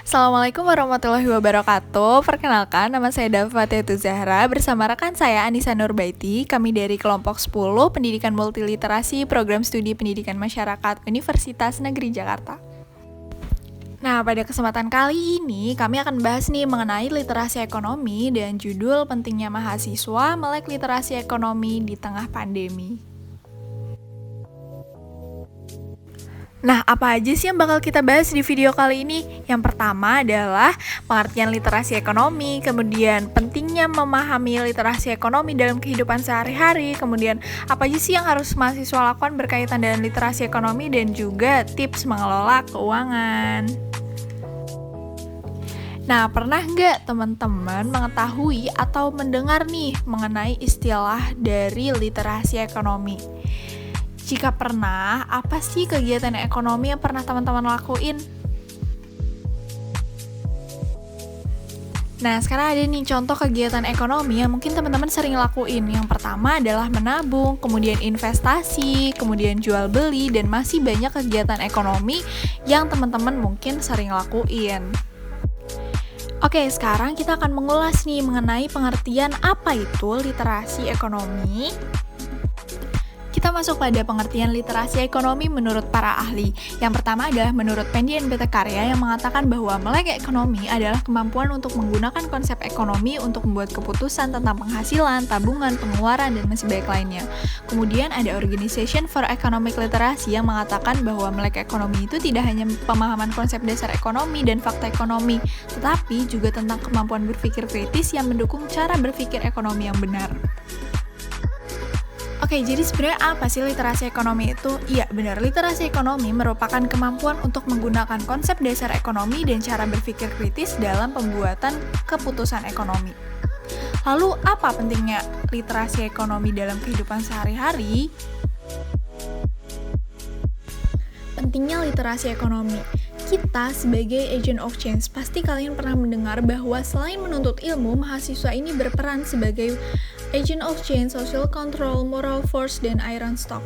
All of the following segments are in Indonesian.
Assalamualaikum warahmatullahi wabarakatuh. Perkenalkan, nama saya Dafa Tetu Zahra bersama rekan saya Anissa Nurbaiti. Kami dari kelompok 10 Pendidikan Multiliterasi Program Studi Pendidikan Masyarakat Universitas Negeri Jakarta. Nah, pada kesempatan kali ini kami akan bahas nih mengenai literasi ekonomi dan judul pentingnya mahasiswa melek literasi ekonomi di tengah pandemi. Nah, apa aja sih yang bakal kita bahas di video kali ini? Yang pertama adalah pengertian literasi ekonomi, kemudian pentingnya memahami literasi ekonomi dalam kehidupan sehari-hari, kemudian apa aja sih yang harus mahasiswa lakukan berkaitan dengan literasi ekonomi, dan juga tips mengelola keuangan. Nah, pernah nggak teman-teman mengetahui atau mendengar nih mengenai istilah dari literasi ekonomi? Jika pernah, apa sih kegiatan ekonomi yang pernah teman-teman lakuin? Nah, sekarang ada nih contoh kegiatan ekonomi yang mungkin teman-teman sering lakuin. Yang pertama adalah menabung, kemudian investasi, kemudian jual beli, dan masih banyak kegiatan ekonomi yang teman-teman mungkin sering lakuin. Oke, sekarang kita akan mengulas nih mengenai pengertian apa itu literasi ekonomi. Kita masuk pada pengertian literasi ekonomi menurut para ahli. Yang pertama adalah menurut Pendian Beta Karya yang mengatakan bahwa melek ekonomi adalah kemampuan untuk menggunakan konsep ekonomi untuk membuat keputusan tentang penghasilan, tabungan, pengeluaran, dan masih banyak lainnya. Kemudian ada Organization for Economic Literacy yang mengatakan bahwa melek ekonomi itu tidak hanya pemahaman konsep dasar ekonomi dan fakta ekonomi, tetapi juga tentang kemampuan berpikir kritis yang mendukung cara berpikir ekonomi yang benar. Oke, jadi sebenarnya apa sih literasi ekonomi itu? Iya, benar. Literasi ekonomi merupakan kemampuan untuk menggunakan konsep dasar ekonomi dan cara berpikir kritis dalam pembuatan keputusan ekonomi. Lalu, apa pentingnya literasi ekonomi dalam kehidupan sehari-hari? Pentingnya literasi ekonomi. Kita sebagai agent of change, pasti kalian pernah mendengar bahwa selain menuntut ilmu, mahasiswa ini berperan sebagai agent of change, social control, moral force, dan iron stock.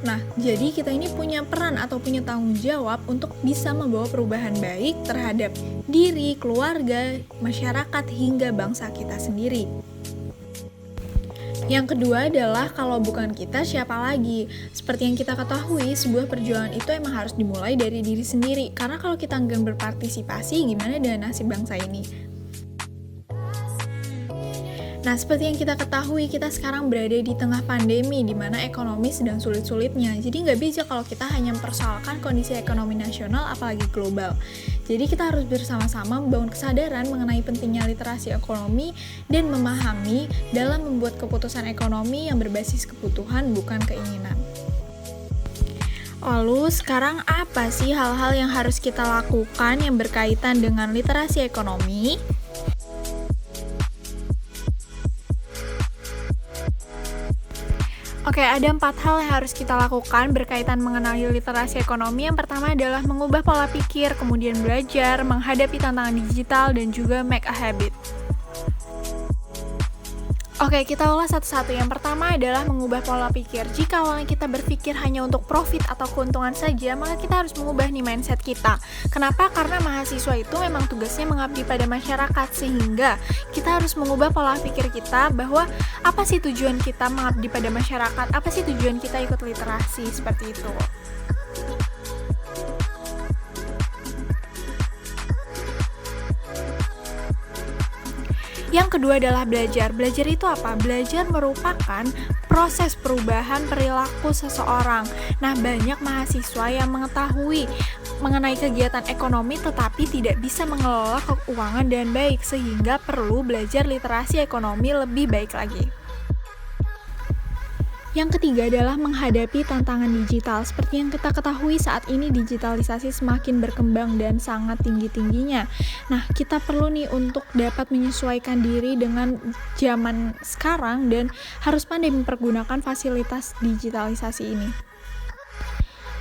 Nah, jadi kita ini punya peran atau punya tanggung jawab untuk bisa membawa perubahan baik terhadap diri, keluarga, masyarakat, hingga bangsa kita sendiri. Yang kedua adalah kalau bukan kita, siapa lagi? Seperti yang kita ketahui, sebuah perjuangan itu emang harus dimulai dari diri sendiri. Karena kalau kita nggak berpartisipasi, gimana dengan nasib bangsa ini? Nah, seperti yang kita ketahui, kita sekarang berada di tengah pandemi, di mana ekonomi sedang sulit-sulitnya. Jadi nggak bisa kalau kita hanya mempersoalkan kondisi ekonomi nasional, apalagi global. Jadi kita harus bersama-sama membangun kesadaran mengenai pentingnya literasi ekonomi dan memahami dalam membuat keputusan ekonomi yang berbasis kebutuhan, bukan keinginan. Lalu, sekarang apa sih hal-hal yang harus kita lakukan yang berkaitan dengan literasi ekonomi? Oke, ada 4 hal yang harus kita lakukan berkaitan mengenai literasi ekonomi. Yang pertama adalah mengubah pola pikir, kemudian belajar, menghadapi tantangan digital, dan juga make a habit. Oke, kita ulas satu-satu. Yang pertama adalah mengubah pola pikir. Jika awalnya kita berpikir hanya untuk profit atau keuntungan saja, maka kita harus mengubah nih mindset kita. Kenapa? Karena mahasiswa itu memang tugasnya mengabdi pada masyarakat, sehingga kita harus mengubah pola pikir kita bahwa apa sih tujuan kita mengabdi pada masyarakat, apa sih tujuan kita ikut literasi, seperti itu. Yang kedua adalah belajar. Belajar itu apa? Belajar merupakan proses perubahan perilaku seseorang. Nah, banyak mahasiswa yang mengetahui mengenai kegiatan ekonomi tetapi tidak bisa mengelola keuangan dengan baik, sehingga perlu belajar literasi ekonomi lebih baik lagi. Yang ketiga adalah menghadapi tantangan digital. Seperti yang kita ketahui saat ini digitalisasi semakin berkembang dan sangat tinggi-tingginya. Nah, kita perlu nih untuk dapat menyesuaikan diri dengan zaman sekarang dan harus pandai mempergunakan fasilitas digitalisasi ini.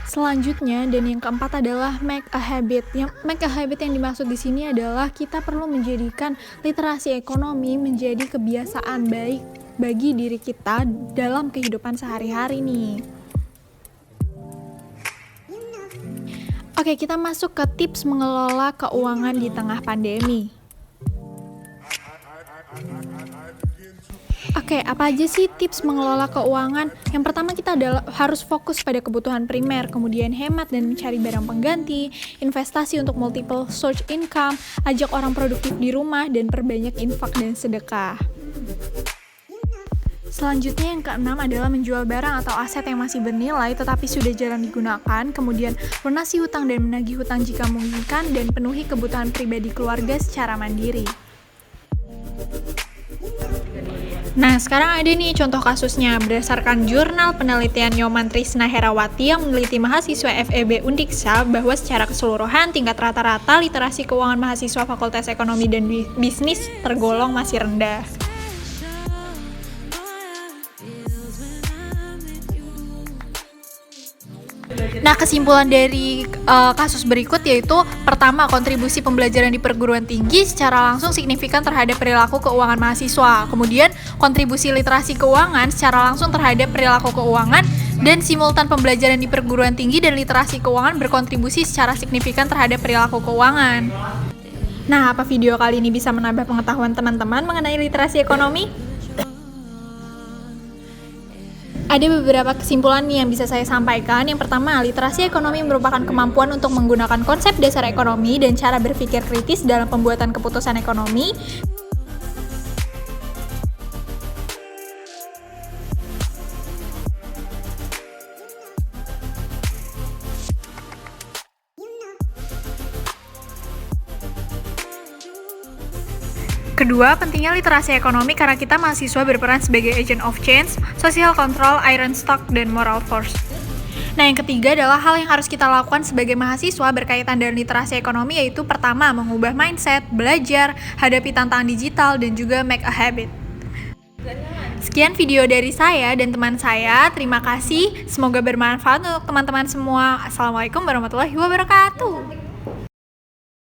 Selanjutnya, dan yang keempat adalah make a habit. Yang make a habit yang dimaksud di sini adalah kita perlu menjadikan literasi ekonomi menjadi kebiasaan baik bagi diri kita dalam kehidupan sehari-hari nih. Oke, Oke, kita masuk ke tips mengelola keuangan di tengah pandemi. Oke, apa aja sih tips mengelola keuangan? Yang pertama kita harus fokus pada kebutuhan primer, kemudian hemat dan mencari barang pengganti, investasi untuk multiple source income, ajak orang produktif di rumah, dan perbanyak infak dan sedekah. Selanjutnya yang keenam adalah menjual barang atau aset yang masih bernilai tetapi sudah jarang digunakan, kemudian lunasi hutang dan menagih hutang jika memungkinkan, dan penuhi kebutuhan pribadi keluarga secara mandiri. Nah, sekarang ada nih contoh kasusnya. Berdasarkan jurnal penelitian Nyoman Trisna Herawati yang meneliti mahasiswa FEB Undiksa bahwa secara keseluruhan tingkat rata-rata literasi keuangan mahasiswa Fakultas Ekonomi dan Bisnis tergolong masih rendah. Nah, kesimpulan dari kasus berikut yaitu pertama, kontribusi pembelajaran di perguruan tinggi secara langsung signifikan terhadap perilaku keuangan mahasiswa. Kemudian, kontribusi literasi keuangan secara langsung terhadap perilaku keuangan, dan simultan pembelajaran di perguruan tinggi dan literasi keuangan berkontribusi secara signifikan terhadap perilaku keuangan. Nah, apa video kali ini bisa menambah pengetahuan teman-teman mengenai literasi ekonomi? Ada beberapa kesimpulan nih yang bisa saya sampaikan. Yang pertama, literasi ekonomi merupakan kemampuan untuk menggunakan konsep dasar ekonomi dan cara berpikir kritis dalam pembuatan keputusan ekonomi. Kedua, pentingnya literasi ekonomi karena kita mahasiswa berperan sebagai agent of change, social control, iron stock, dan moral force. Nah, yang ketiga adalah hal yang harus kita lakukan sebagai mahasiswa berkaitan dengan literasi ekonomi, yaitu pertama, mengubah mindset, belajar, hadapi tantangan digital, dan juga make a habit. Sekian video dari saya dan teman saya. Terima kasih. Semoga bermanfaat untuk teman-teman semua. Assalamualaikum warahmatullahi wabarakatuh.